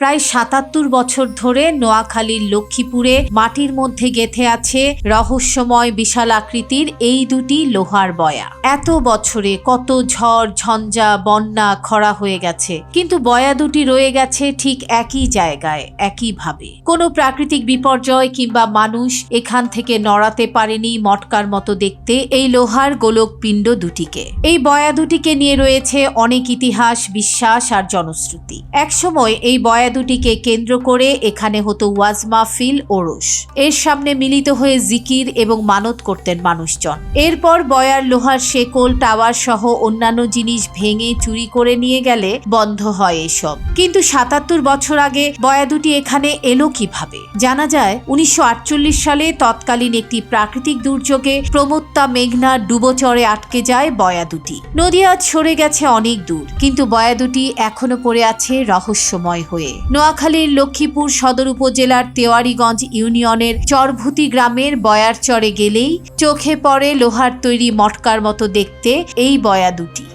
প্রায় ৭৭ বছর ধরে নোয়াখালীর লক্ষ্মীপুরে মাটির মধ্যে গেঁথে আছে রহস্যময় বিশাল আকৃতির এই দুটি লোহার বয়া। এত বছরে কত ঝড় ঝঞ্ঝা বন্যা খরা হয়ে গেছে, কিন্তু বয়া দুটি রয়ে গেছে ঠিক একই জায়গায় একইভাবে। কোনো প্রাকৃতিক বিপর্যয় কিংবা মানুষ এখান থেকে নড়াতে পারেনি মটকার মতো দেখতে এই লোহার গোলক পিণ্ড দুটিকে। এই বয়া দুটিকে নিয়ে রয়েছে অনেক ইতিহাস, বিশ্বাস আর জনশ্রুতি। একসময় এই বয়া দুটিকে কেন্দ্র করে এখানে হতো ওয়াজ মাহফিল, ওরস। এর সামনে মিলিত হয়ে জিকির এবং মানত করতেন মানুষজন। এরপর বয়ার লোহার শেকল, টাওয়ার সহ অন্যান্য জিনিস ভেঙে চুরি করে নিয়ে গেলে বন্ধ হয় এসব। কিন্তু ৭৭ বছর আগে বয়া দুটি এখানে এলো কিভাবে? জানা যায় ১৯৪৮ সালে তৎকালীন একটি প্রাকৃতিক দুর্যোগে প্রমত্তা মেঘনা ডুবোচরে আটকে যায় বয়া দুটি। নদী আজ সরে গেছে অনেক দূর, কিন্তু বয়া দুটি এখনো পড়ে আছে রহস্যময় হয়ে। নোয়াখালীর লক্ষ্মীপুর সদর উপজেলার তেওয়ারীগঞ্জ ইউনিয়নের চরভূতি গ্রামের বয়ার চরে গেলেই চোখে পড়ে লোহার তৈরি মটকার মতো দেখতে এই বয়া দুটি।